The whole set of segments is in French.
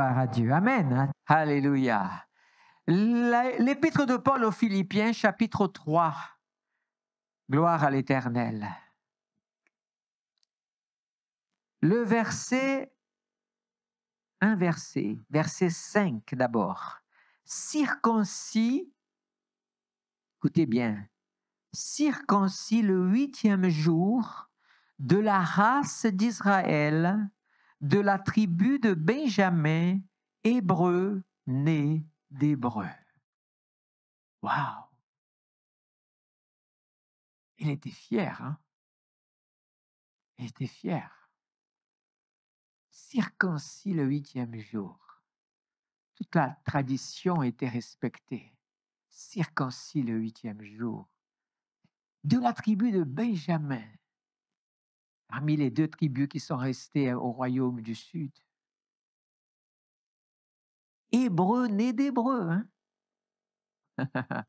Gloire à Dieu. Amen. Alléluia. L'épître de Paul aux Philippiens, chapitre 3. Gloire à l'Éternel. Le verset inversé, verset 5 d'abord. Circoncis, écoutez bien, circoncis le 8e jour de la race d'Israël, de la tribu de Benjamin, hébreu, né d'Hébreu. Waouh! Il était fier, hein? Il était fier. Circoncis le 8e jour. Toute la tradition était respectée. Circoncis le 8e jour. De la tribu de Benjamin, parmi les 2 tribus qui sont restées au royaume du Sud. Hébreu, né d'Hébreu. Hein?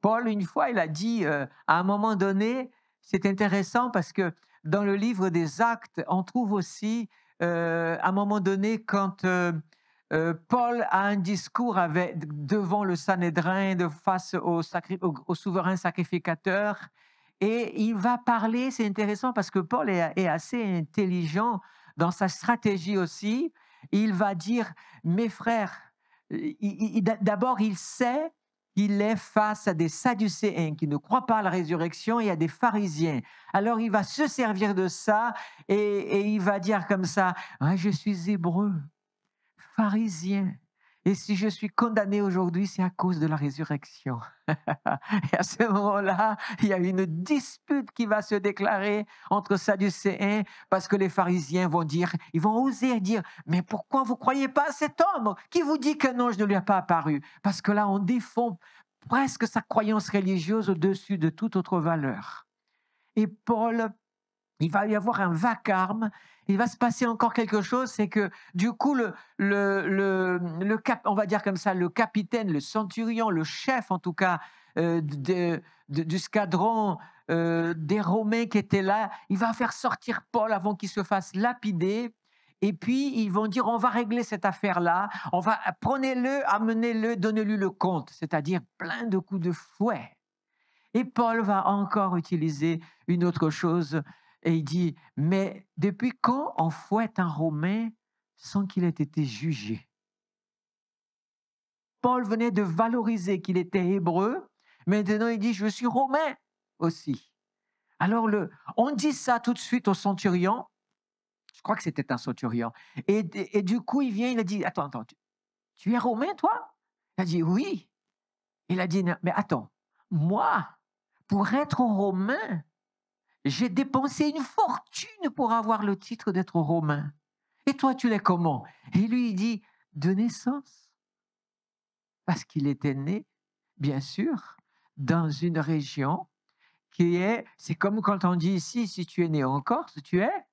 Paul, une fois, il a dit, à un moment donné, c'est intéressant parce que dans le livre des Actes, on trouve aussi, à un moment donné, quand Paul a un discours devant le Sanhédrin, face au souverain sacrificateur, et il va parler, c'est intéressant parce que Paul est assez intelligent dans sa stratégie aussi. Il va dire, mes frères, d'abord il sait qu'il est face à des Sadducéens qui ne croient pas à la résurrection et à des pharisiens. Alors il va se servir de ça et il va dire comme ça, ah, je suis hébreu, pharisien. Et si je suis condamné aujourd'hui, c'est à cause de la résurrection. Et à ce moment-là, il y a une dispute qui va se déclarer entre Sadducéens parce que les pharisiens vont dire, ils vont oser dire, mais pourquoi vous ne croyez pas à cet homme qui vous dit qu'un ange ne lui a pas apparu? Parce que là, on défend presque sa croyance religieuse au-dessus de toute autre valeur. Et Paul, il va y avoir un vacarme, il va se passer encore quelque chose, c'est que du coup, on va dire comme ça, le capitaine, le centurion, le chef en tout cas du escadron des Romains qui étaient là, il va faire sortir Paul avant qu'il se fasse lapider. Et puis, ils vont dire, on va régler cette affaire-là, prenez-le, amenez-le, donnez-lui le compte, c'est-à-dire plein de coups de fouet. Et Paul va encore utiliser une autre chose, et il dit, mais depuis quand on fouette un Romain sans qu'il ait été jugé? Paul venait de valoriser qu'il était hébreu, maintenant il dit, je suis romain aussi. Alors, on dit ça tout de suite au centurion, je crois que c'était un centurion, et du coup il vient, il a dit, attends, tu es romain toi? Il a dit, oui. Il a dit, mais attends, moi, pour être romain, j'ai dépensé une fortune pour avoir le titre d'être romain. Et toi, tu l'es comment? Et lui, il dit, de naissance. Parce qu'il était né, bien sûr, dans une région c'est comme quand on dit ici, si tu es né en Corse, tu es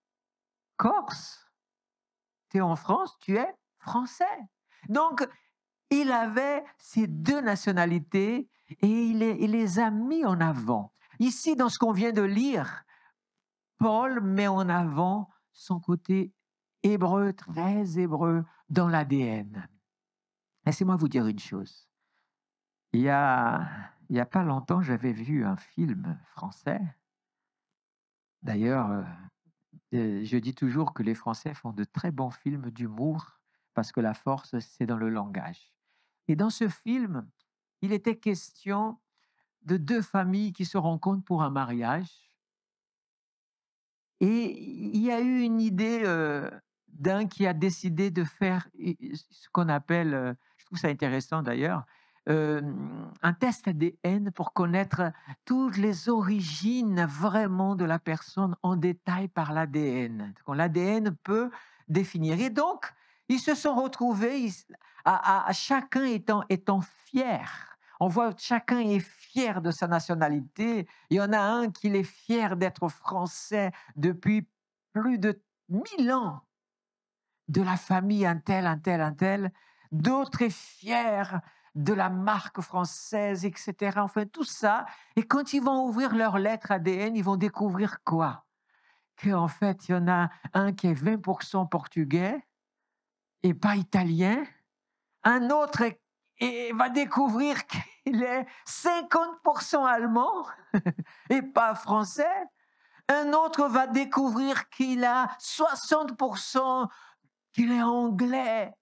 Corse. Tu es en France, tu es français. Donc, il avait ces 2 nationalités et il les a mis en avant. Ici, dans ce qu'on vient de lire, Paul met en avant son côté hébreu, très hébreu, dans l'ADN. Laissez-moi vous dire une chose. Il y a pas longtemps, j'avais vu un film français. D'ailleurs, je dis toujours que les Français font de très bons films d'humour parce que la force, c'est dans le langage. Et dans ce film, il était question de 2 familles qui se rencontrent pour un mariage. Et il y a eu une idée d'un qui a décidé de faire ce qu'on appelle, je trouve ça intéressant d'ailleurs, un test ADN pour connaître toutes les origines vraiment de la personne en détail par l'ADN. L'ADN peut définir. Et donc, ils se sont retrouvés, à chacun étant fier. On voit que chacun est fier de sa nationalité. Il y en a un qui est fier d'être français depuis plus de 1000 ans, de la famille un tel, un tel, un tel. D'autres est fier de la marque française, etc. Enfin, tout ça. Et quand ils vont ouvrir leur lettre ADN, ils vont découvrir quoi? Qu'en fait, il y en a un qui est 20% portugais et pas italien. Un autre va découvrir qu'il est 50% allemand et pas français. Un autre va découvrir qu'il a 60% qu'il est anglais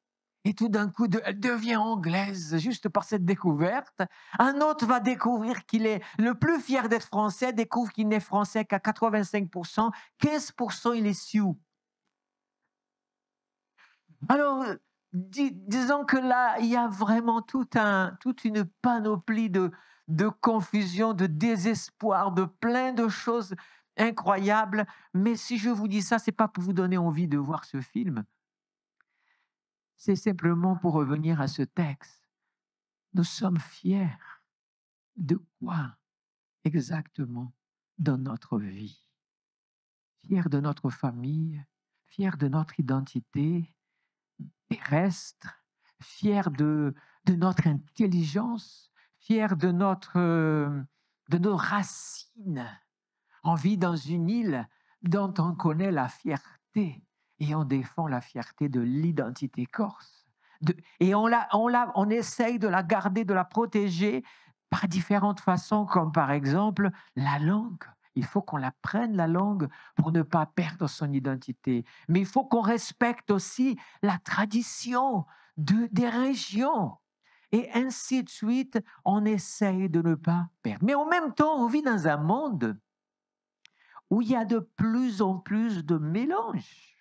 et tout d'un coup elle devient anglaise juste par cette découverte. Un autre va découvrir qu'il est le plus fier d'être français, découvre qu'il n'est français qu'à 85%, 15% il est sioux. Alors, disons que là, il y a vraiment toute une panoplie de confusion, de désespoir, de plein de choses incroyables. Mais si je vous dis ça, c'est pas pour vous donner envie de voir ce film. C'est simplement pour revenir à ce texte. Nous sommes fiers de quoi exactement dans notre vie? Fiers de notre famille, fiers de notre identité terrestre, fiers de notre intelligence, fiers de nos racines. On vit dans une île dont on connaît la fierté et on défend la fierté de l'identité corse. Et on essaye de la garder, de la protéger par différentes façons, comme par exemple la langue. Il faut qu'on apprenne la langue pour ne pas perdre son identité. Mais il faut qu'on respecte aussi la tradition des régions. Et ainsi de suite, on essaye de ne pas perdre. Mais en même temps, on vit dans un monde où il y a de plus en plus de mélange,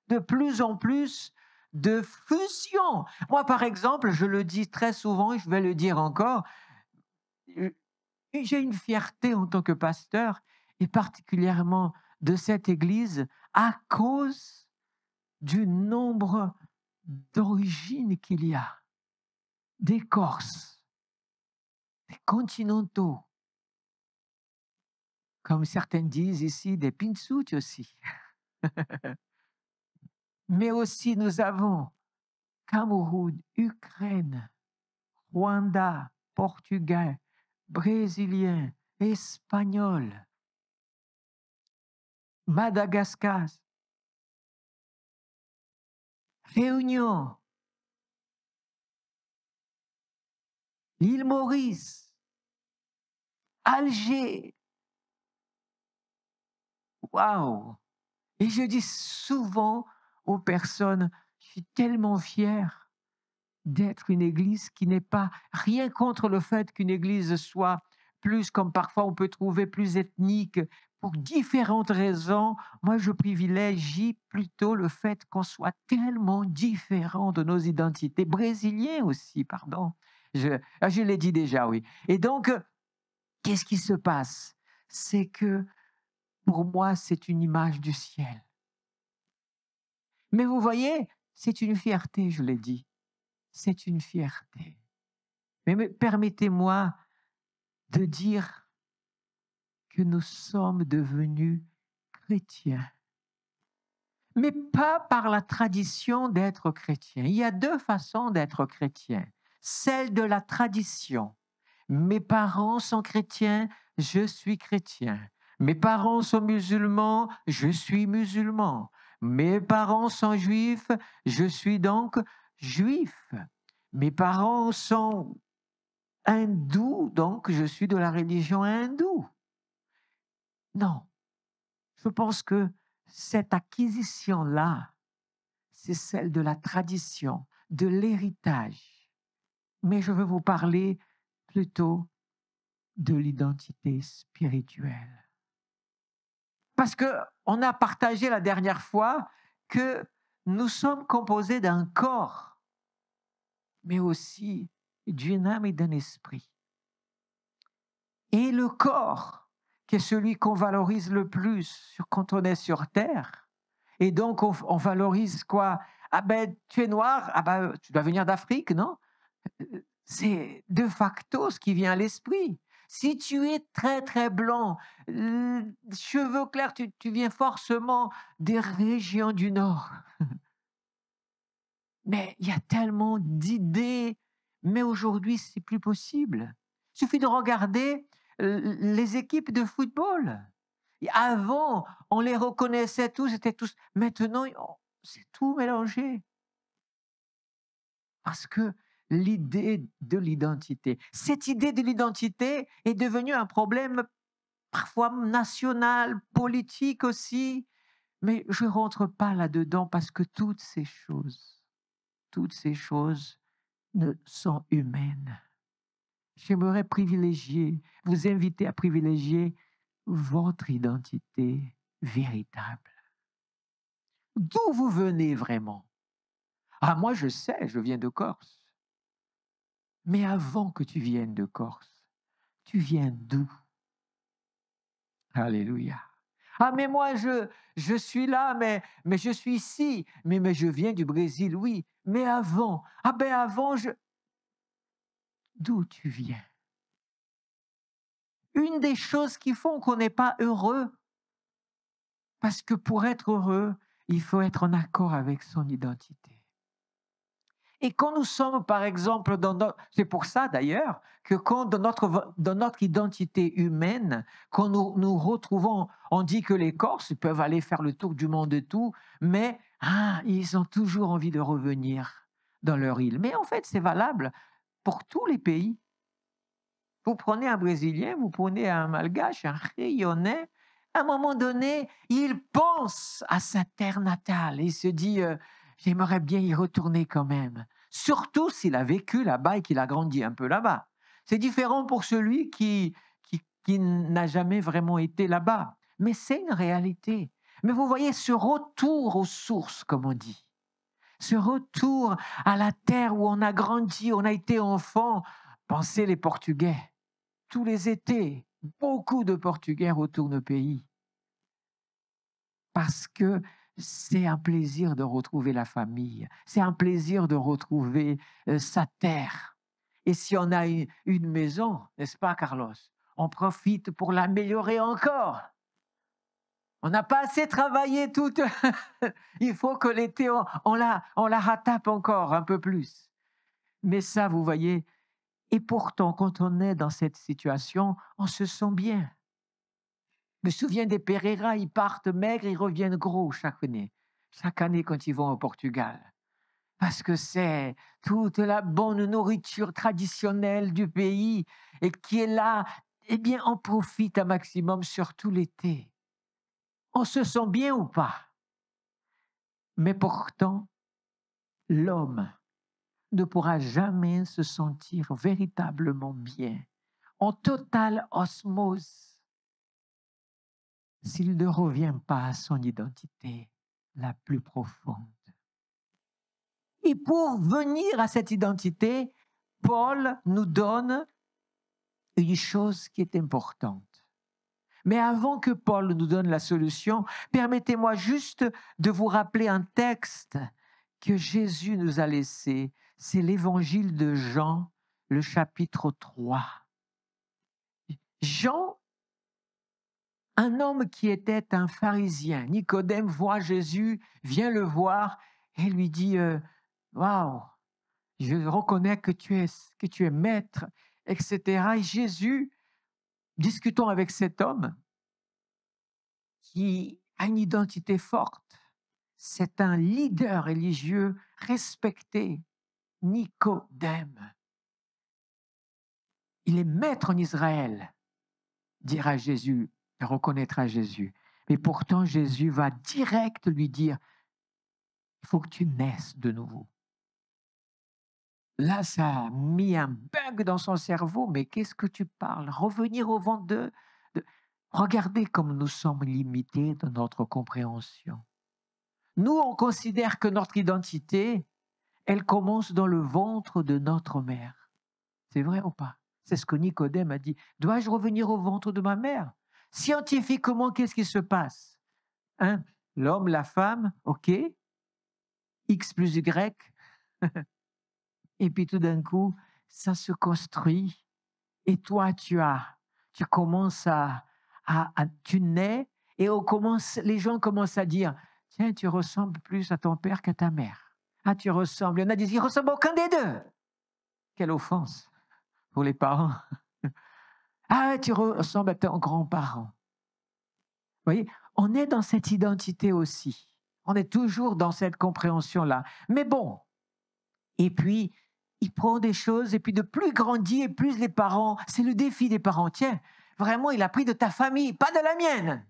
de plus en plus de fusion. Moi, par exemple, je le dis très souvent et je vais le dire encore, j'ai une fierté en tant que pasteur et particulièrement de cette Église à cause du nombre d'origines qu'il y a, des Corses, des continentaux, comme certains disent ici, des Pinsuti aussi. Mais aussi nous avons Cameroun, Ukraine, Rwanda, Portugais, Brésilien, Espagnol, Madagascar, Réunion, l'île Maurice, Alger. Waouh! Et je dis souvent aux personnes, je suis tellement fier d'être une église qui n'est pas rien contre le fait qu'une église soit plus, comme parfois on peut trouver, plus ethnique pour différentes raisons. Moi, je privilégie plutôt le fait qu'on soit tellement différents de nos identités, brésiliens aussi, pardon. Je l'ai dit déjà, oui. Et donc, qu'est-ce qui se passe? C'est que pour moi, c'est une image du ciel. Mais vous voyez, c'est une fierté, je l'ai dit. C'est une fierté. Mais permettez-moi de dire que nous sommes devenus chrétiens. Mais pas par la tradition d'être chrétien. Il y a deux façons d'être chrétien. Celle de la tradition. Mes parents sont chrétiens, je suis chrétien. Mes parents sont musulmans, je suis musulman. Mes parents sont juifs, je suis donc juif. Mes parents sont hindous, donc je suis de la religion hindoue. Non, je pense que cette acquisition-là, c'est celle de la tradition, de l'héritage. Mais je veux vous parler plutôt de l'identité spirituelle. Parce qu'on a partagé la dernière fois que nous sommes composés d'un corps, mais aussi d'une âme et d'un esprit. Et le corps, qui est celui qu'on valorise le plus quand on est sur Terre, et donc on valorise quoi? Ah ben, tu es noir, ah ben, tu dois venir d'Afrique, non? C'est de facto ce qui vient à l'esprit. Si tu es très très blanc, cheveux clairs, tu viens forcément des régions du Nord. Mais il y a tellement d'idées, mais aujourd'hui c'est plus possible. Il suffit de regarder les équipes de football. Et avant, on les reconnaissait tous, étaient tous. Maintenant, c'est tout mélangé. Parce que l'idée de l'identité, cette idée de l'identité est devenue un problème parfois national, politique aussi, mais je ne rentre pas là-dedans parce que toutes ces choses ne sont humaines. J'aimerais vous inviter à privilégier votre identité véritable. D'où vous venez vraiment? Ah, moi je sais, je viens de Corse. Mais avant que tu viennes de Corse, tu viens d'où? Alléluia. Ah, mais moi, je suis là, mais je suis ici. Mais je viens du Brésil, oui. Mais avant, ah ben avant, d'où tu viens? Une des choses qui font qu'on n'est pas heureux, parce que pour être heureux, il faut être en accord avec son identité. Et quand nous sommes, par exemple, c'est pour ça d'ailleurs que quand dans notre identité humaine, quand nous retrouvons, on dit que les Corses peuvent aller faire le tour du monde et tout, mais ils ont toujours envie de revenir dans leur île. Mais en fait, c'est valable pour tous les pays. Vous prenez un Brésilien, vous prenez un Malgache, un Réunionnais, à un moment donné, il pense à sa terre natale et il se dit j'aimerais bien y retourner quand même. Surtout s'il a vécu là-bas et qu'il a grandi un peu là-bas. C'est différent pour celui qui n'a jamais vraiment été là-bas. Mais c'est une réalité. Mais vous voyez, ce retour aux sources, comme on dit, ce retour à la terre où on a grandi, on a été enfant, pensez les Portugais. Tous les étés, beaucoup de Portugais retournent au pays. Parce que c'est un plaisir de retrouver la famille, c'est un plaisir de retrouver sa terre. Et si on a une maison, n'est-ce pas, Carlos? On profite pour l'améliorer encore. On n'a pas assez travaillé toute. Il faut que l'été, on la ratape encore un peu plus. Mais ça, vous voyez, et pourtant, quand on est dans cette situation, on se sent bien. Je me souviens des Pereira, ils partent maigres, ils reviennent gros chaque année quand ils vont au Portugal. Parce que c'est toute la bonne nourriture traditionnelle du pays et qui est là, eh bien, on profite un maximum, surtout l'été. On se sent bien ou pas? Mais pourtant, l'homme ne pourra jamais se sentir véritablement bien, en totale osmose, s'il ne revient pas à son identité la plus profonde. Et pour venir à cette identité, Paul nous donne une chose qui est importante. Mais avant que Paul nous donne la solution, permettez-moi juste de vous rappeler un texte que Jésus nous a laissé. C'est l'évangile de Jean, le chapitre 3. Jean, un homme qui était un pharisien, Nicodème voit Jésus, vient le voir et lui dit waouh, je reconnais que tu es maître, etc. Et Jésus, discutons avec cet homme qui a une identité forte. C'est un leader religieux respecté, Nicodème. Il est maître en Israël, dira Jésus, reconnaîtra Jésus. Mais pourtant, Jésus va direct lui dire, il faut que tu naisses de nouveau. Là, ça a mis un bug dans son cerveau. Mais qu'est-ce que tu parles? Revenir au ventre de... Regardez comme nous sommes limités dans notre compréhension. Nous, on considère que notre identité, elle commence dans le ventre de notre mère. C'est vrai ou pas? C'est ce que Nicodème a dit. Dois-je revenir au ventre de ma mère? Scientifiquement, qu'est-ce qui se passe? L'homme, la femme, ok. X plus Y. Et puis tout d'un coup, ça se construit. Et toi, tu commences tu nais et les gens commencent à dire, tiens, tu ressembles plus à ton père qu'à ta mère. Ah, tu ressembles. Il y en a qui disent, il ne ressemble à aucun des deux. Quelle offense pour les parents. Ah, tu ressembles à ton grand-parent. Vous voyez, on est dans cette identité aussi. On est toujours dans cette compréhension-là. Mais bon, Et puis, il prend des choses, et puis de plus il grandit, et plus les parents, c'est le défi des parents. Tiens, vraiment, il a pris de ta famille, pas de la mienne.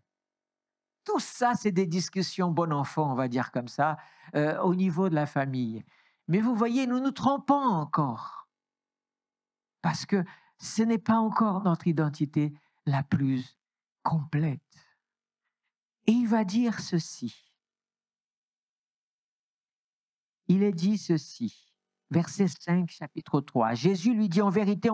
Tout ça, c'est des discussions bon enfant, on va dire comme ça, au niveau de la famille. Mais vous voyez, nous nous trompons encore, parce que ce n'est pas encore notre identité la plus complète. Et il va dire ceci. Il est dit ceci, verset 5, chapitre 3. Jésus lui dit, en vérité,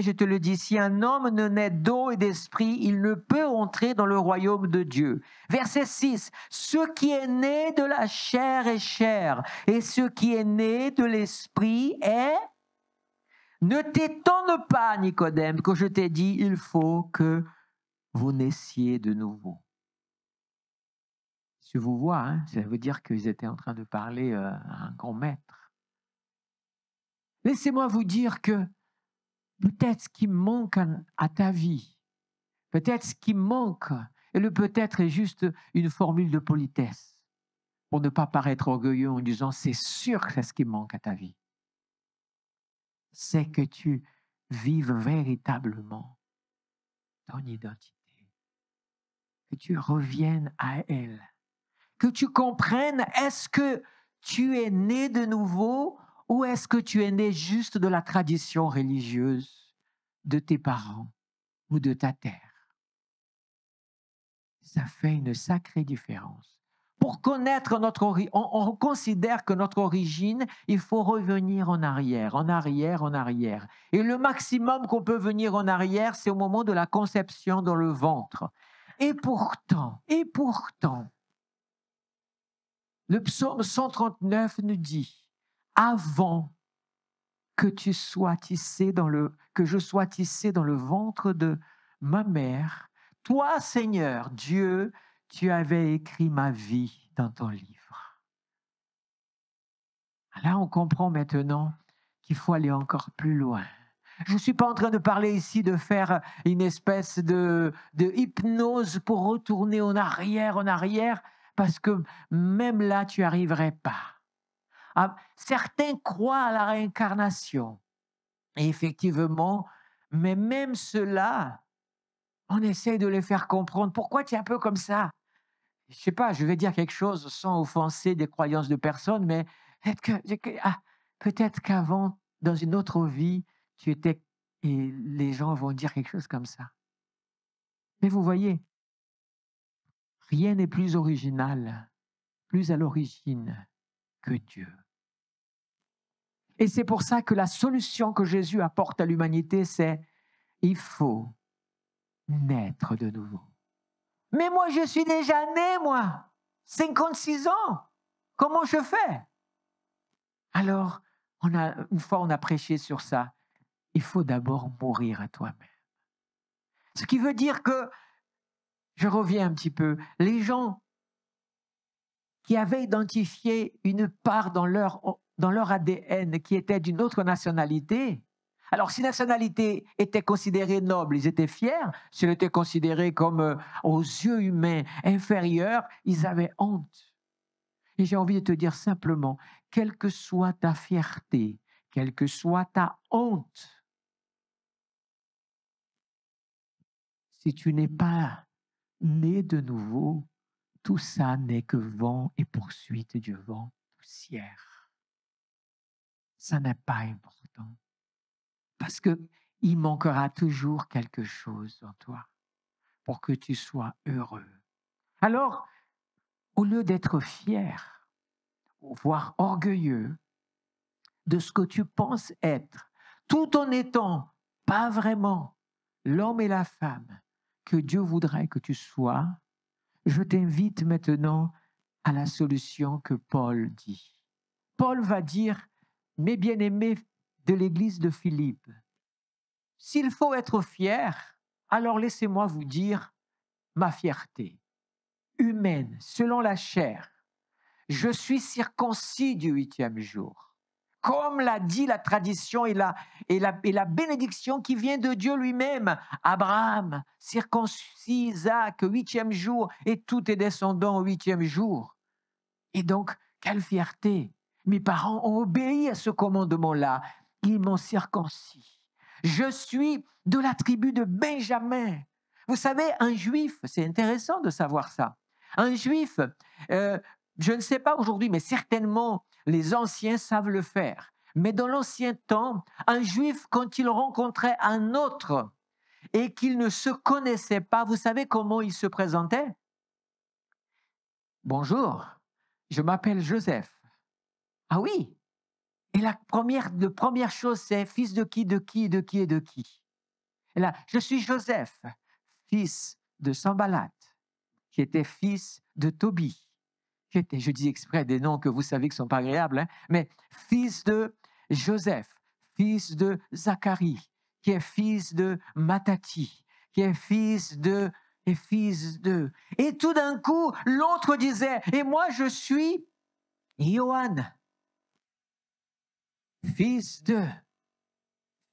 je te le dis, si un homme ne naît d'eau et d'esprit, il ne peut entrer dans le royaume de Dieu. Verset 6, ce qui est né de la chair est chair, et ce qui est né de l'esprit est... Ne t'étonne pas, Nicodème, que je t'ai dit, il faut que vous naissiez de nouveau. Je vous vois, hein, ça veut dire qu'ils étaient en train de parler à un grand maître. Laissez-moi vous dire que peut-être ce qui manque à ta vie, peut-être ce qui manque, et le peut-être est juste une formule de politesse, pour ne pas paraître orgueilleux en disant c'est sûr que c'est ce qui manque à ta vie. C'est que tu vives véritablement ton identité, que tu reviennes à elle, que tu comprennes, est-ce que tu es né de nouveau ou est-ce que tu es né juste de la tradition religieuse de tes parents ou de ta terre? Ça fait une sacrée différence. Pour connaître notre origine, on considère que notre origine, il faut revenir en arrière, en arrière, en arrière. Et le maximum qu'on peut venir en arrière, c'est au moment de la conception dans le ventre. Et pourtant, le psaume 139 nous dit, avant que je sois tissé dans le ventre de ma mère, toi, Seigneur, Dieu, tu avais écrit ma vie dans ton livre. Là, on comprend maintenant qu'il faut aller encore plus loin. Je ne suis pas en train de parler ici de faire une espèce de hypnose pour retourner en arrière, parce que même là, tu n'y arriverais pas. Certains croient à la réincarnation. Et effectivement, mais même ceux-là, on essaie de les faire comprendre. Pourquoi tu es un peu comme ça? Je ne sais pas, je vais dire quelque chose sans offenser des croyances de personne, mais peut-être qu'avant, dans une autre vie, tu étais... Et les gens vont dire quelque chose comme ça. Mais vous voyez, rien n'est plus original, plus à l'origine que Dieu. Et c'est pour ça que la solution que Jésus apporte à l'humanité, c'est il faut naître de nouveau. Mais moi, je suis déjà né, moi, 56 ans. Comment je fais? Alors, une fois on a prêché sur ça, il faut d'abord mourir à toi-même. Ce qui veut dire que, je reviens un petit peu, les gens qui avaient identifié une part dans leur ADN qui était d'une autre nationalité, alors si la nationalité était considérée noble, ils étaient fiers. Si elle était considérée comme, aux yeux humains, inférieure, ils avaient honte. Et j'ai envie de te dire simplement, quelle que soit ta fierté, quelle que soit ta honte, si tu n'es pas né de nouveau, tout ça n'est que vent et poursuite du vent, poussière. Ça n'est pas important. Parce qu'il manquera toujours quelque chose en toi pour que tu sois heureux. Alors, au lieu d'être fier, voire orgueilleux de ce que tu penses être, tout en étant pas vraiment l'homme et la femme que Dieu voudrait que tu sois, je t'invite maintenant à la solution que Paul dit. Paul va dire, mes bien-aimés de l'église de Philippe, s'il faut être fier, alors laissez-moi vous dire ma fierté humaine, selon la chair. Je suis circoncis du 8e jour. Comme l'a dit la tradition et la bénédiction qui vient de Dieu lui-même. Abraham, circoncis, Isaac, 8e jour, et tous tes descendants au 8e jour. Et donc, quelle fierté! Mes parents ont obéi à ce commandement-là. Ils m'ont circoncis. Je suis de la tribu de Benjamin. Vous savez, un juif, c'est intéressant de savoir ça. Un juif, je ne sais pas aujourd'hui, mais certainement les anciens savent le faire. Mais dans l'ancien temps, un juif, quand il rencontrait un autre et qu'il ne se connaissait pas, vous savez comment il se présentait? Bonjour, je m'appelle Joseph. Ah oui? Et la première chose, c'est fils de qui, de qui, de qui et de qui? Et là, je suis Joseph, fils de Sanballat, qui était fils de Tobie, qui était, je dis exprès des noms que vous savez qui ne sont pas agréables, hein, mais fils de Joseph, fils de Zacharie, qui est fils de Matati, qui est fils de, et fils de. Et tout d'un coup, l'autre disait, et moi je suis Johann, fils de,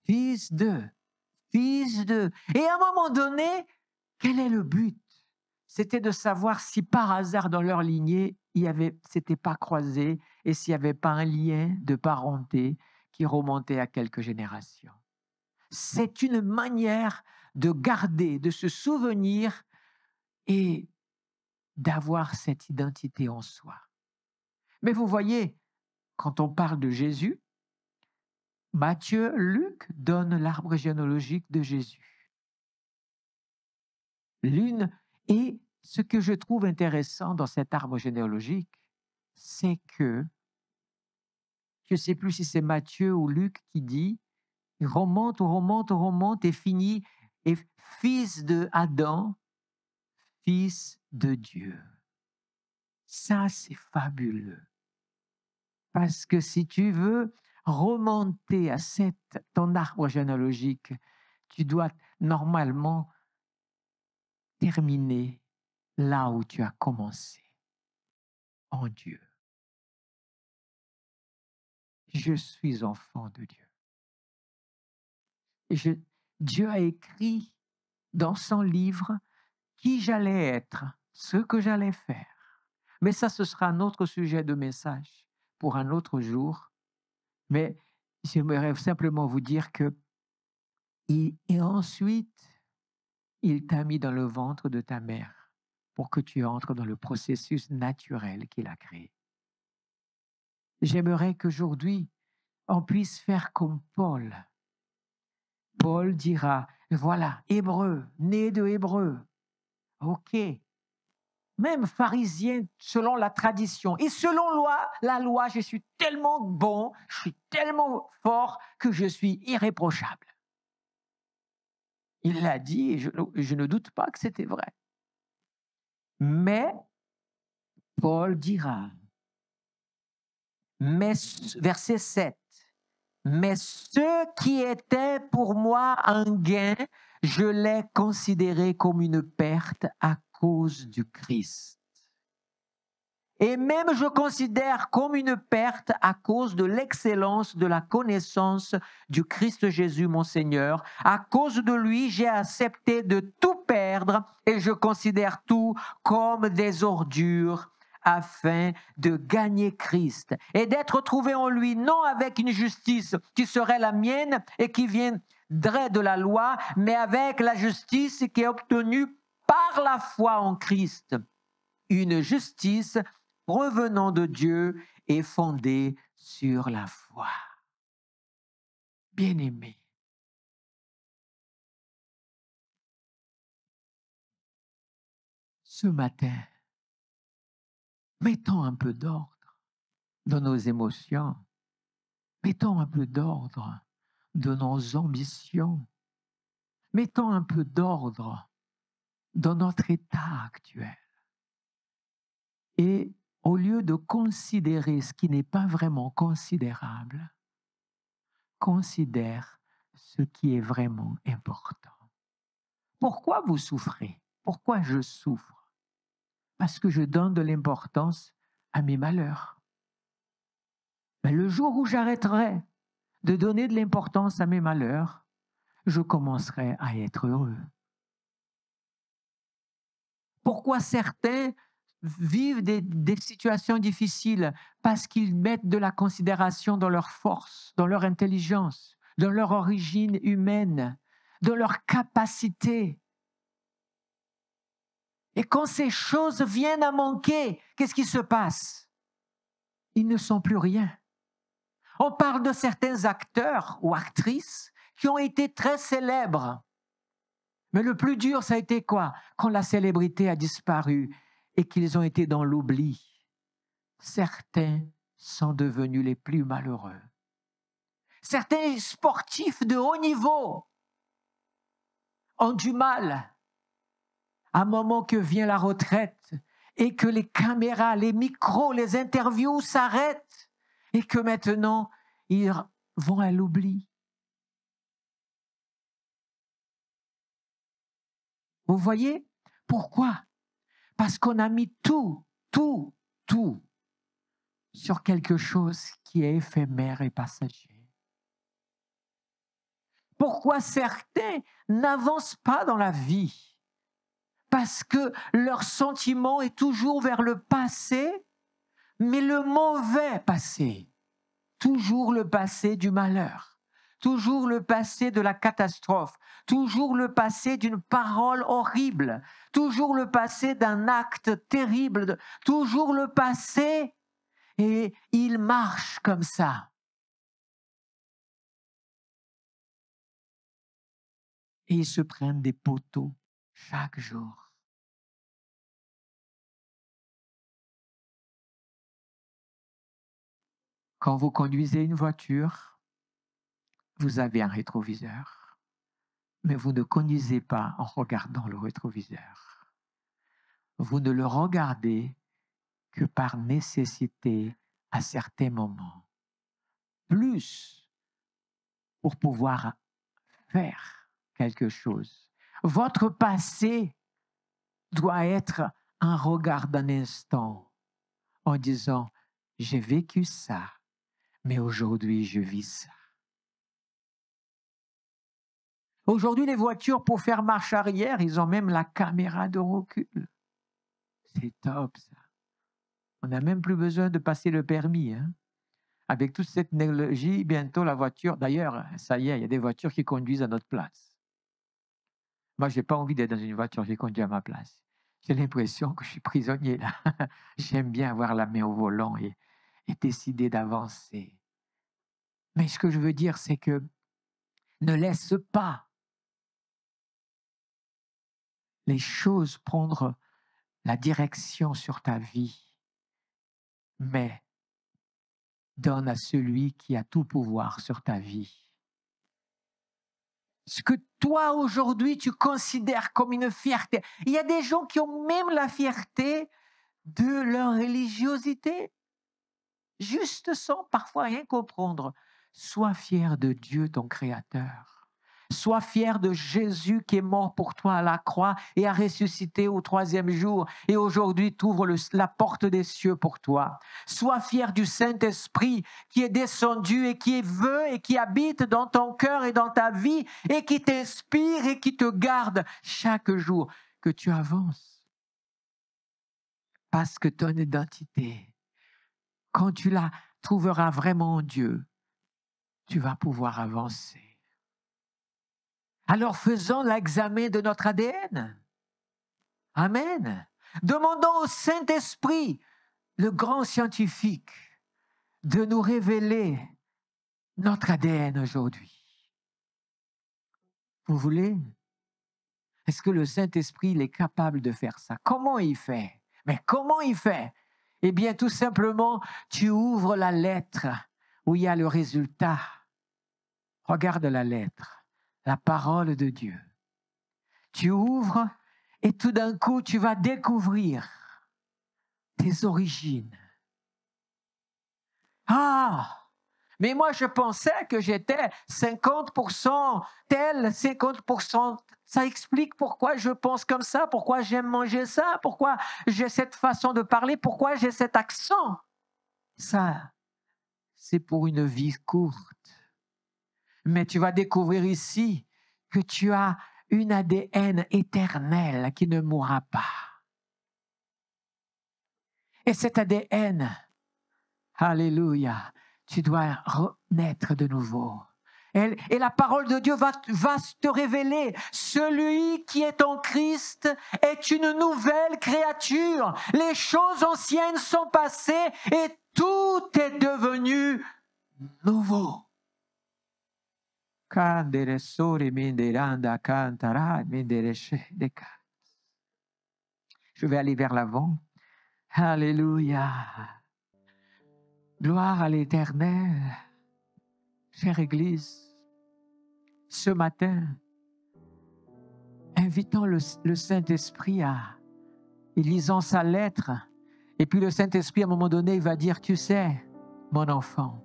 fils de, fils de. Et à un moment donné, quel est le but? C'était de savoir si par hasard dans leur lignée, s'était pas croisé et s'il n'y avait pas un lien de parenté qui remontait à quelques générations. C'est une manière de garder, de se souvenir et d'avoir cette identité en soi. Mais vous voyez, quand on parle de Jésus, Matthieu, Luc donnent l'arbre généalogique de Jésus. Et ce que je trouve intéressant dans cet arbre généalogique, c'est que, je ne sais plus si c'est Matthieu ou Luc qui dit, il remonte, on remonte, on remonte et finit, et fils de Adam, fils de Dieu. Ça, c'est fabuleux. Parce que si tu veux remonter à ton arbre généalogique, tu dois normalement terminer là où tu as commencé, en Dieu. Je suis enfant de Dieu. Dieu a écrit dans son livre qui j'allais être, ce que j'allais faire. Mais ça, ce sera un autre sujet de message pour un autre jour. Mais j'aimerais simplement vous dire que, et ensuite, il t'a mis dans le ventre de ta mère pour que tu entres dans le processus naturel qu'il a créé. J'aimerais qu'aujourd'hui, on puisse faire comme Paul. Paul dira, voilà, Hébreu, né de Hébreu. OK. Même pharisien selon la tradition. Et selon la loi, je suis tellement bon, je suis tellement fort que je suis irréprochable. Il l'a dit et je ne doute pas que c'était vrai. Mais Paul dira, verset 7, mais ce qui était pour moi un gain, je l'ai considéré comme une perte à cause du Christ. Et même je considère comme une perte à cause de l'excellence de la connaissance du Christ Jésus, mon Seigneur. À cause de lui, j'ai accepté de tout perdre et je considère tout comme des ordures afin de gagner Christ et d'être trouvé en lui, non avec une justice qui serait la mienne et qui viendrait de la loi, mais avec la justice qui est obtenue par la foi en Christ. Une justice provenant de Dieu et fondée sur la foi. Bien-aimés, ce matin, mettons un peu d'ordre dans nos émotions, mettons un peu d'ordre dans nos ambitions, mettons un peu d'ordre dans notre état actuel. Et au lieu de considérer ce qui n'est pas vraiment considérable, considère ce qui est vraiment important. Pourquoi vous souffrez? Pourquoi je souffre? Parce que je donne de l'importance à mes malheurs. Mais le jour où j'arrêterai de donner de l'importance à mes malheurs, je commencerai à être heureux. Pourquoi certains vivent des situations difficiles parce qu'ils mettent de la considération dans leur force, dans leur intelligence, dans leur origine humaine, dans leur capacité. Et quand ces choses viennent à manquer, qu'est-ce qui se passe? Ils ne sont plus rien. On parle de certains acteurs ou actrices qui ont été très célèbres. Mais le plus dur, ça a été quoi? Quand la célébrité a disparu et qu'ils ont été dans l'oubli. Certains sont devenus les plus malheureux. Certains sportifs de haut niveau ont du mal à un moment que vient la retraite et que les caméras, les micros, les interviews s'arrêtent et que maintenant, ils vont à l'oubli. Vous voyez? Pourquoi? Parce qu'on a mis tout sur quelque chose qui est éphémère et passager. Pourquoi certains n'avancent pas dans la vie? Parce que leur sentiment est toujours vers le passé, mais le mauvais passé. Toujours le passé du malheur. Toujours le passé de la catastrophe. Toujours le passé d'une parole horrible. Toujours le passé d'un acte terrible. Toujours le passé. Et ils marchent comme ça. Et ils se prennent des poteaux chaque jour. Quand vous conduisez une voiture, vous avez un rétroviseur, mais vous ne conduisez pas en regardant le rétroviseur. Vous ne le regardez que par nécessité à certains moments, plus pour pouvoir faire quelque chose. Votre passé doit être un regard d'un instant en disant « j'ai vécu ça, mais aujourd'hui je vis ça ». Aujourd'hui, les voitures, pour faire marche arrière, ils ont même la caméra de recul. C'est top, ça. On n'a même plus besoin de passer le permis. Hein. Avec toute cette technologie, bientôt la voiture... D'ailleurs, ça y est, il y a des voitures qui conduisent à notre place. Moi, je n'ai pas envie d'être dans une voiture qui conduit à ma place. J'ai l'impression que je suis prisonnier, là. J'aime bien avoir la main au volant et décider d'avancer. Mais ce que je veux dire, c'est que ne laisse pas les choses prendre la direction sur ta vie, mais donne à celui qui a tout pouvoir sur ta vie. Ce que toi, aujourd'hui, tu considères comme une fierté. Il y a des gens qui ont même la fierté de leur religiosité, juste sans parfois rien comprendre. Sois fier de Dieu, ton Créateur. Sois fier de Jésus qui est mort pour toi à la croix et a ressuscité au 3e jour et aujourd'hui t'ouvre la porte des cieux pour toi. Sois fier du Saint-Esprit qui est descendu et qui veut et qui habite dans ton cœur et dans ta vie et qui t'inspire et qui te garde chaque jour que tu avances. Parce que ton identité, quand tu la trouveras vraiment en Dieu, tu vas pouvoir avancer. Alors faisons l'examen de notre ADN. Amen. Demandons au Saint-Esprit, le grand scientifique, de nous révéler notre ADN aujourd'hui. Vous voulez? Est-ce que le Saint-Esprit il est capable de faire ça? Comment il fait? Mais comment il fait? Eh bien, tout simplement, tu ouvres la lettre où il y a le résultat. Regarde la lettre. La parole de Dieu. Tu ouvres et tout d'un coup, tu vas découvrir tes origines. Ah, mais moi, je pensais que j'étais 50% tel, 50%. Ça explique pourquoi je pense comme ça, pourquoi j'aime manger ça, pourquoi j'ai cette façon de parler, pourquoi j'ai cet accent. Ça, c'est pour une vie courte. Mais tu vas découvrir ici que tu as une ADN éternelle qui ne mourra pas. Et cet ADN, alléluia, tu dois renaître de nouveau. Et la parole de Dieu va te révéler, celui qui est en Christ est une nouvelle créature. Les choses anciennes sont passées et tout est devenu nouveau. Je vais aller vers l'avant. Alléluia. Gloire à l'Éternel. Chère Église, ce matin, invitons le Saint-Esprit et lisons sa lettre. Et puis le Saint-Esprit, à un moment donné, il va dire, tu sais, mon enfant,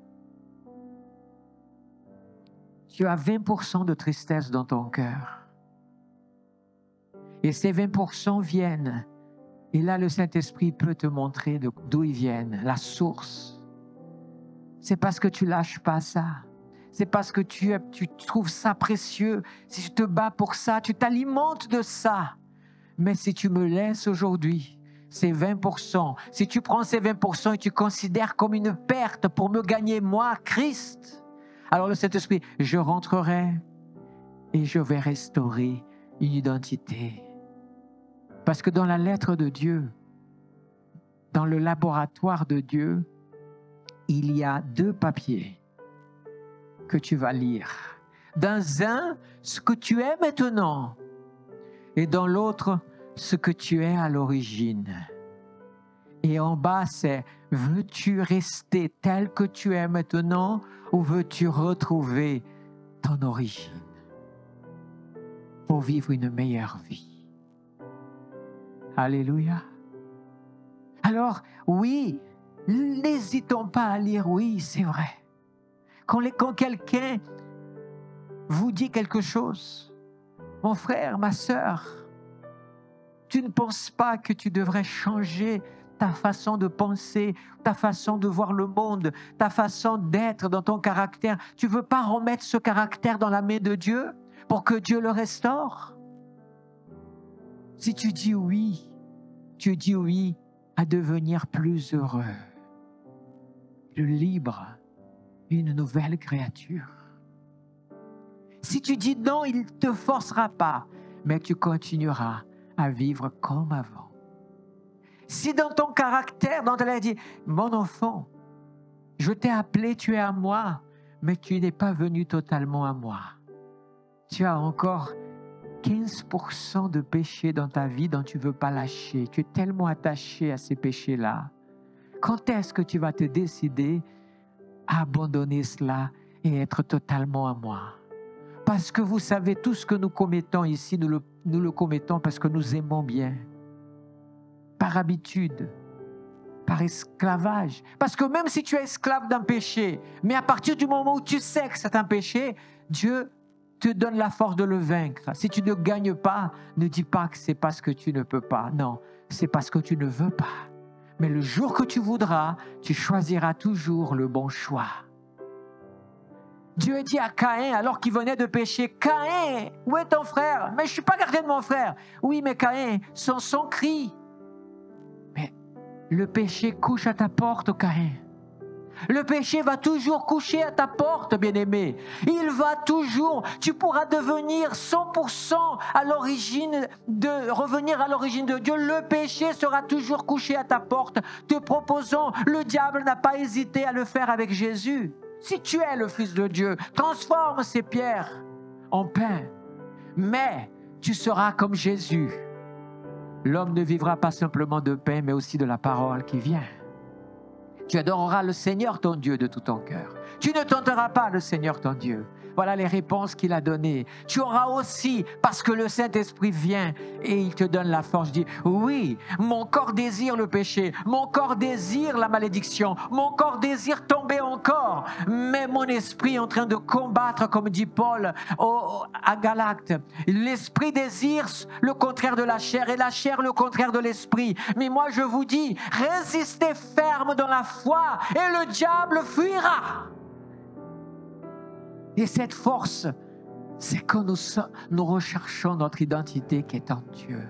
tu as 20% de tristesse dans ton cœur. Et ces 20% viennent. Et là, le Saint-Esprit peut te montrer d'où ils viennent, la source. C'est parce que tu lâches pas ça. C'est parce que tu trouves ça précieux. Si tu te bats pour ça, tu t'alimentes de ça. Mais si tu me laisses aujourd'hui, ces 20%, si tu prends ces 20% et tu considères comme une perte pour me gagner moi, Christ, alors le Saint-Esprit, je rentrerai et je vais restaurer une identité. Parce que dans la lettre de Dieu, dans le laboratoire de Dieu, il y a 2 papiers que tu vas lire. Dans un, ce que tu es maintenant, et dans l'autre, ce que tu es à l'origine. Et en bas, c'est, veux-tu rester tel que tu es maintenant ou veux-tu retrouver ton origine pour vivre une meilleure vie? Alléluia. Alors, oui, n'hésitons pas à lire, oui, c'est vrai. Quand quelqu'un vous dit quelque chose, mon frère, ma sœur, tu ne penses pas que tu devrais changer ta façon de penser, ta façon de voir le monde, ta façon d'être dans ton caractère. Tu ne veux pas remettre ce caractère dans la main de Dieu pour que Dieu le restaure? Si tu dis oui à devenir plus heureux, le libre, une nouvelle créature. Si tu dis non, il ne te forcera pas, mais tu continueras à vivre comme avant. Si dans ton caractère, dans ta vie, dit, mon enfant, je t'ai appelé, tu es à moi, mais tu n'es pas venu totalement à moi. Tu as encore 15% de péchés dans ta vie dont tu ne veux pas lâcher. Tu es tellement attaché à ces péchés-là. Quand est-ce que tu vas te décider à abandonner cela et être totalement à moi? Parce que vous savez, tout ce que nous commettons ici, nous le commettons parce que nous aimons bien. Par habitude, par esclavage. Parce que même si tu es esclave d'un péché, mais à partir du moment où tu sais que c'est un péché, Dieu te donne la force de le vaincre. Si tu ne gagnes pas, ne dis pas que c'est parce que tu ne peux pas. Non, c'est parce que tu ne veux pas. Mais le jour que tu voudras, tu choisiras toujours le bon choix. Dieu dit à Caïn, alors qu'il venait de pécher, « Caïn, où est ton frère? » « Mais je ne suis pas gardien de mon frère. » « Oui, mais Caïn, son cri. » Mais le péché couche à ta porte, Caïn. Le péché va toujours coucher à ta porte, bien-aimé. Il va toujours, tu pourras devenir 100% à l'origine revenir à l'origine de Dieu. Le péché sera toujours couché à ta porte, te proposant. Le diable n'a pas hésité à le faire avec Jésus. Si tu es le Fils de Dieu, transforme ces pierres en pain. Mais tu seras comme Jésus. L'homme ne vivra pas simplement de pain, mais aussi de la parole qui vient. Tu adoreras le Seigneur ton Dieu de tout ton cœur. Tu ne tenteras pas le Seigneur ton Dieu. Voilà les réponses qu'il a données. Tu auras aussi, parce que le Saint-Esprit vient et il te donne la force. Je dis, oui, mon corps désire le péché, mon corps désire la malédiction, mon corps désire tomber encore. Mais mon esprit est en train de combattre, comme dit Paul à Galacte. L'esprit désire le contraire de la chair et la chair le contraire de l'esprit. Mais moi je vous dis, résistez ferme dans la foi et le diable fuira. Et cette force, c'est que nous recherchons notre identité qui est en Dieu.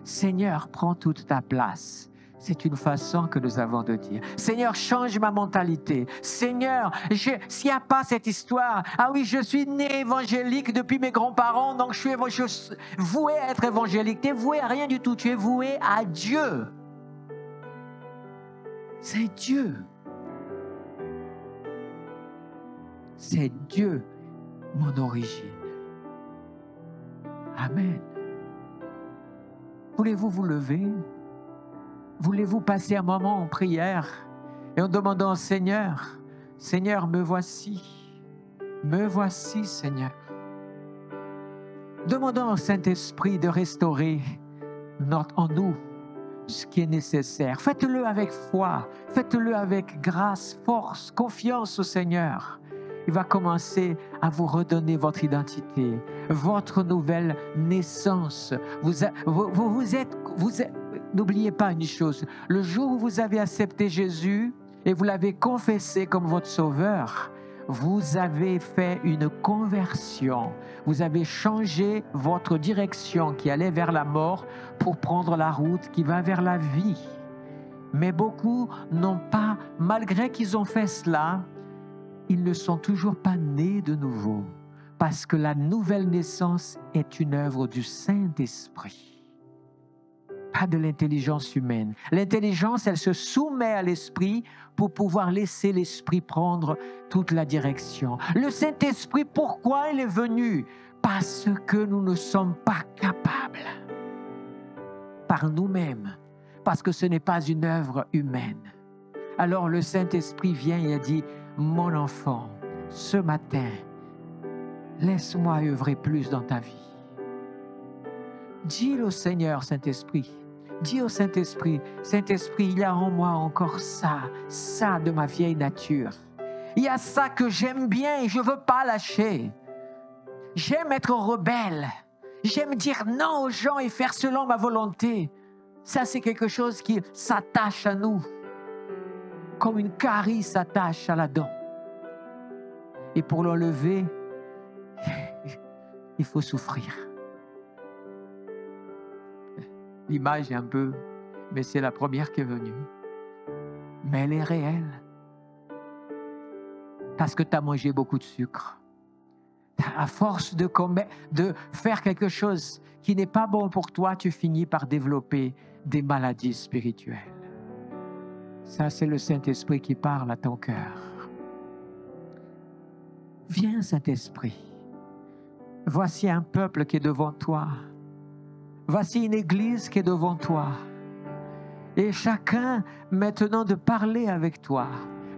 Seigneur, prends toute ta place. C'est une façon que nous avons de dire. Seigneur, change ma mentalité. Seigneur, s'il n'y a pas cette histoire, ah oui, je suis né évangélique depuis mes grands-parents, donc je suis voué à être évangélique. Tu es voué à rien du tout, tu es voué à Dieu. C'est Dieu. C'est Dieu, mon origine. Amen. Voulez-vous vous lever? Voulez-vous passer un moment en prière et en demandant au Seigneur, Seigneur, me voici, Seigneur. Demandons au Saint-Esprit de restaurer en nous ce qui est nécessaire. Faites-le avec foi, faites-le avec grâce, force, confiance au Seigneur. Il va commencer à vous redonner votre identité, votre nouvelle naissance. N'oubliez pas une chose, le jour où vous avez accepté Jésus et vous l'avez confessé comme votre sauveur, vous avez fait une conversion. Vous avez changé votre direction qui allait vers la mort pour prendre la route qui va vers la vie. Mais beaucoup n'ont pas, malgré qu'ils ont fait cela, ils ne sont toujours pas nés de nouveau, parce que la nouvelle naissance est une œuvre du Saint-Esprit, pas de l'intelligence humaine. L'intelligence, elle se soumet à l'Esprit pour pouvoir laisser l'Esprit prendre toute la direction. Le Saint-Esprit, pourquoi il est venu? Parce que nous ne sommes pas capables par nous-mêmes, parce que ce n'est pas une œuvre humaine. Alors le Saint-Esprit vient et a dit, mon enfant, ce matin, laisse-moi œuvrer plus dans ta vie. Dis au Seigneur, Saint-Esprit, dis au Saint-Esprit, Saint-Esprit, il y a en moi encore ça de ma vieille nature. Il y a ça que j'aime bien et je ne veux pas lâcher. J'aime être rebelle. J'aime dire non aux gens et faire selon ma volonté. Ça, c'est quelque chose qui s'attache à nous, comme une carie s'attache à la dent. Et pour l'enlever, il faut souffrir. L'image est un peu, mais c'est la première qui est venue. Mais elle est réelle. Parce que tu as mangé beaucoup de sucre. À force de faire quelque chose qui n'est pas bon pour toi, tu finis par développer des maladies spirituelles. Ça, c'est le Saint-Esprit qui parle à ton cœur. Viens, Saint-Esprit. Voici un peuple qui est devant toi. Voici une église qui est devant toi. Et chacun, maintenant, de parler avec toi.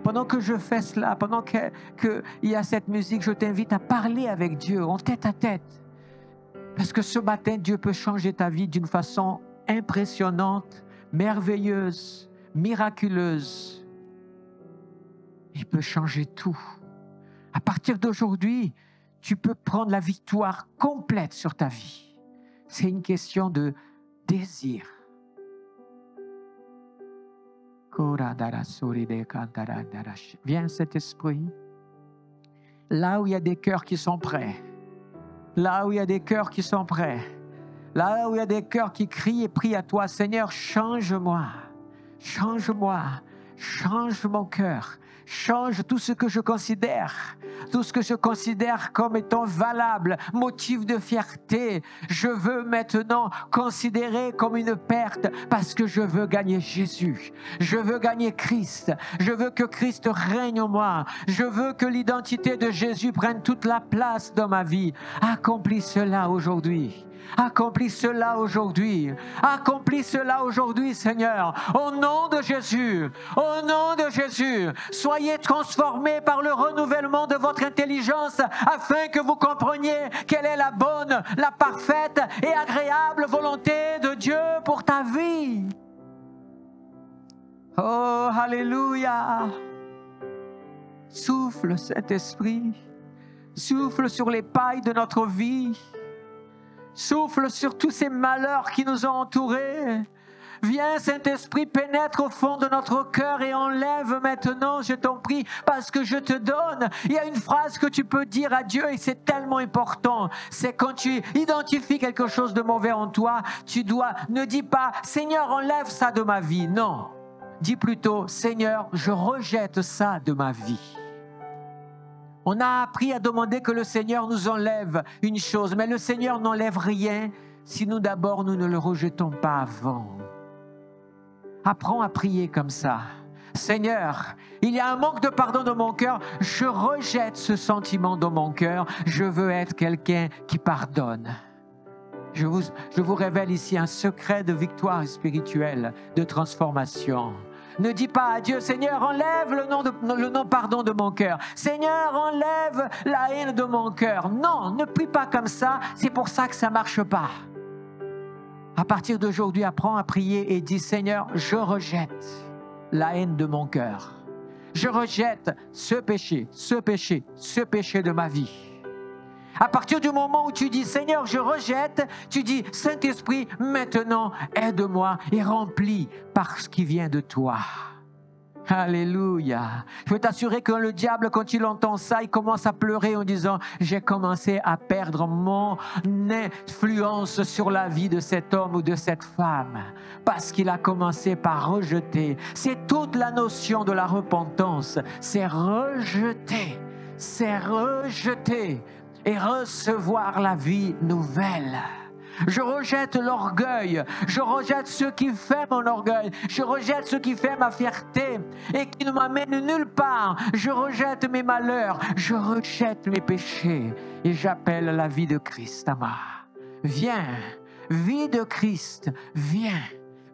Pendant que je fais cela, pendant qu'il y a cette musique, je t'invite à parler avec Dieu en tête à tête. Parce que ce matin, Dieu peut changer ta vie d'une façon impressionnante, merveilleuse, miraculeuse. Il peut changer tout. À partir d'aujourd'hui, tu peux prendre la victoire complète sur ta vie. C'est une question de désir. Viens, cet esprit. Là où il y a des cœurs qui sont prêts. Là où il y a des cœurs qui sont prêts. Là où il y a des cœurs qui crient et prient à toi, Seigneur, change-moi. Change-moi. Change mon cœur. Change tout ce que je considère comme étant valable, motif de fierté. Je veux maintenant considérer comme une perte parce que je veux gagner Jésus. Je veux gagner Christ. Je veux que Christ règne en moi. Je veux que l'identité de Jésus prenne toute la place dans ma vie. Accomplis cela aujourd'hui. Accomplis cela aujourd'hui. Accomplis cela aujourd'hui, Seigneur. Au nom de Jésus. Au nom de Jésus. Soyez transformés par le renouvellement de votre intelligence afin que vous compreniez quelle est la bonne, la parfaite et agréable volonté de Dieu pour ta vie. Oh, alléluia. Souffle, Saint-Esprit. Souffle sur les pailles de notre vie. Souffle sur tous ces malheurs qui nous ont entourés. Viens, Saint-Esprit, pénètre au fond de notre cœur et enlève maintenant, je t'en prie, parce que je te donne. Il y a une phrase que tu peux dire à Dieu et c'est tellement important. C'est quand tu identifies quelque chose de mauvais en toi, ne dis pas, Seigneur, enlève ça de ma vie. Non. Dis plutôt, Seigneur, je rejette ça de ma vie. On a appris à demander que le Seigneur nous enlève une chose, mais le Seigneur n'enlève rien si nous d'abord nous ne le rejetons pas avant. Apprends à prier comme ça. Seigneur, il y a un manque de pardon dans mon cœur, je rejette ce sentiment dans mon cœur, je veux être quelqu'un qui pardonne. Je vous révèle ici un secret de victoire spirituelle, de transformation. Ne dis pas à Dieu, Seigneur, enlève le non-pardon de mon cœur. Seigneur, enlève la haine de mon cœur. Non, ne prie pas comme ça, c'est pour ça que ça ne marche pas. À partir d'aujourd'hui, apprends à prier et dis, Seigneur, je rejette la haine de mon cœur. Je rejette ce péché de ma vie. À partir du moment où tu dis, Seigneur, je rejette, tu dis, Saint-Esprit, maintenant, aide-moi et remplis par ce qui vient de toi. Alléluia. Je veux t'assurer que le diable, quand il entend ça, il commence à pleurer en disant, j'ai commencé à perdre mon influence sur la vie de cet homme ou de cette femme, parce qu'il a commencé par rejeter. C'est toute la notion de la repentance. C'est rejeter et recevoir la vie nouvelle. Je rejette l'orgueil, je rejette ce qui fait mon orgueil, je rejette ce qui fait ma fierté et qui ne m'amène nulle part. Je rejette mes malheurs, je rejette mes péchés et j'appelle la vie de Christ à moi. Viens, vie de Christ, viens.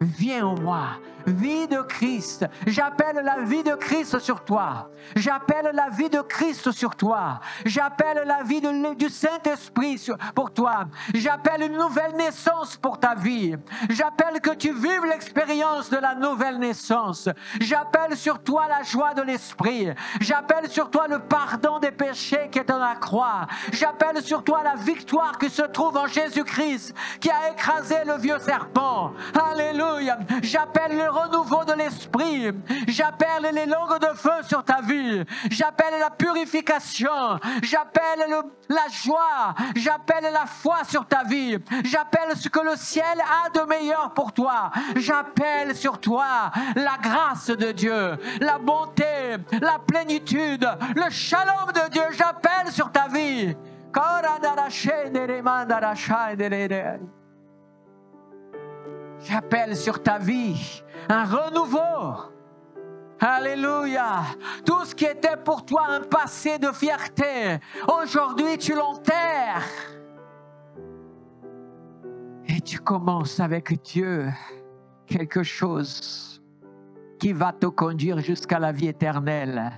Viens en moi, vie de Christ. J'appelle la vie de Christ sur toi. J'appelle la vie de Christ sur toi. J'appelle la vie du Saint-Esprit pour toi. J'appelle une nouvelle naissance pour ta vie. J'appelle que tu vives l'expérience de la nouvelle naissance. J'appelle sur toi la joie de l'Esprit. J'appelle sur toi le pardon des péchés qui est dans la croix. J'appelle sur toi la victoire qui se trouve en Jésus-Christ, qui a écrasé le vieux serpent. Alléluia. J'appelle le renouveau de l'esprit. J'appelle les langues de feu sur ta vie. J'appelle la purification. J'appelle la joie. J'appelle la foi sur ta vie. J'appelle ce que le ciel a de meilleur pour toi. J'appelle sur toi la grâce de Dieu, la bonté, la plénitude, le shalom de Dieu. J'appelle sur ta vie. J'appelle sur ta vie un renouveau. Alléluia. Tout ce qui était pour toi un passé de fierté, aujourd'hui tu l'enterres. Et tu commences avec Dieu quelque chose qui va te conduire jusqu'à la vie éternelle,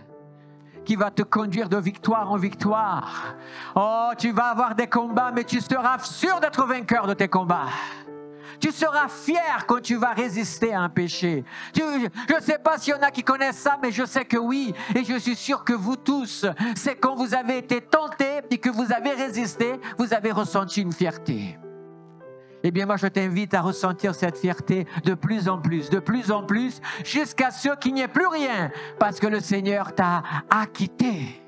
qui va te conduire de victoire en victoire. Oh, tu vas avoir des combats, mais tu seras sûr d'être vainqueur de tes combats. Tu seras fier quand tu vas résister à un péché. Je ne sais pas s'il y en a qui connaissent ça, mais je sais que oui. Et je suis sûr que vous tous, c'est quand vous avez été tentés et que vous avez résisté, vous avez ressenti une fierté. Eh bien, moi, je t'invite à ressentir cette fierté de plus en plus, jusqu'à ce qu'il n'y ait plus rien, parce que le Seigneur t'a acquitté.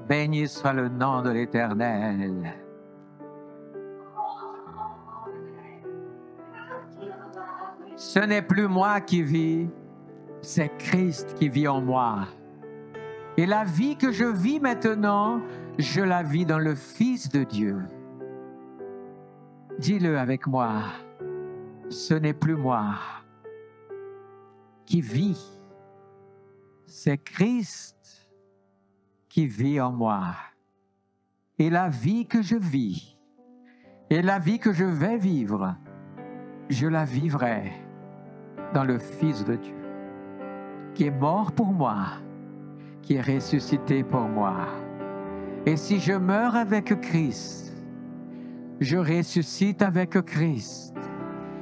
Béni soit le nom de l'Éternel. Ce n'est plus moi qui vis, c'est Christ qui vit en moi. Et la vie que je vis maintenant, je la vis dans le Fils de Dieu. Dis-le avec moi, ce n'est plus moi qui vis, c'est Christ qui vit en moi. Et la vie que je vis, et la vie que je vais vivre, je la vivrai dans le Fils de Dieu, qui est mort pour moi, qui est ressuscité pour moi. Et si je meurs avec Christ, je ressuscite avec Christ.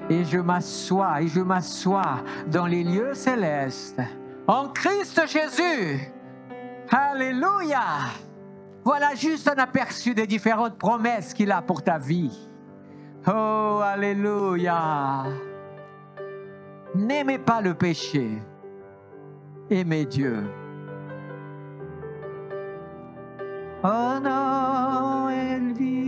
Et je m'assois dans les lieux célestes, en Christ Jésus. Alléluia! Voilà juste un aperçu des différentes promesses qu'il a pour ta vie. Oh, alléluia. N'aimez pas le péché. Aimez Dieu. Oh non, elle vit.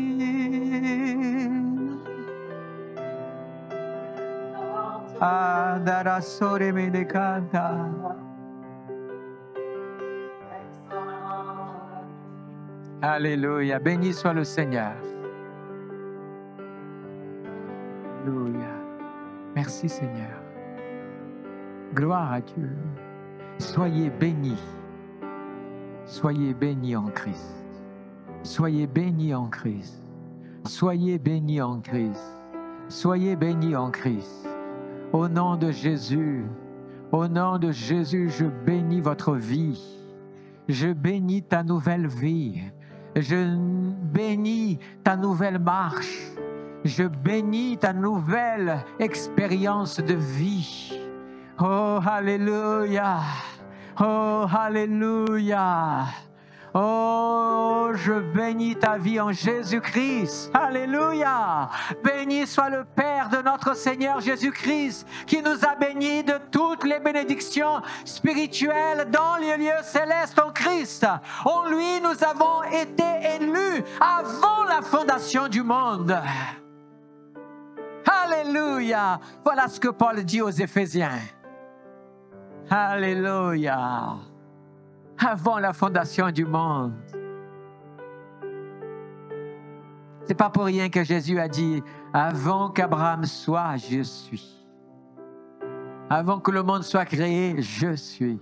Ah, dara sore me decanta. Alléluia. Béni soit le Seigneur. Alléluia. Merci Seigneur. Gloire à Dieu. Soyez bénis. Soyez bénis en Christ. Soyez bénis en Christ. Soyez bénis en Christ. Soyez bénis en Christ. Au nom de Jésus, au nom de Jésus, je bénis votre vie. Je bénis ta nouvelle vie. Je bénis ta nouvelle marche. Je bénis ta nouvelle expérience de vie. Oh, alléluia. Oh, alléluia. Oh, je bénis ta vie en Jésus-Christ. Alléluia. Béni soit le Père de notre Seigneur Jésus-Christ qui nous a bénis de toutes les bénédictions spirituelles dans les lieux célestes en Christ. En lui, nous avons été élus avant la fondation du monde. Alléluia. Voilà ce que Paul dit aux Éphésiens. Alléluia. Avant la fondation du monde. C'est pas pour rien que Jésus a dit avant qu'Abraham soit, je suis. Avant que le monde soit créé, je suis.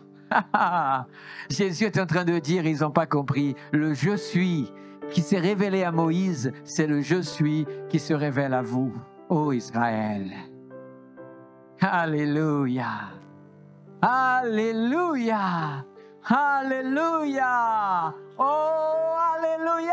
Jésus est en train de dire, ils n'ont pas compris, le je suis qui s'est révélé à Moïse, c'est le je suis qui se révèle à vous, ô Israël. Alléluia. Alléluia. Alléluia. Oh, alléluia.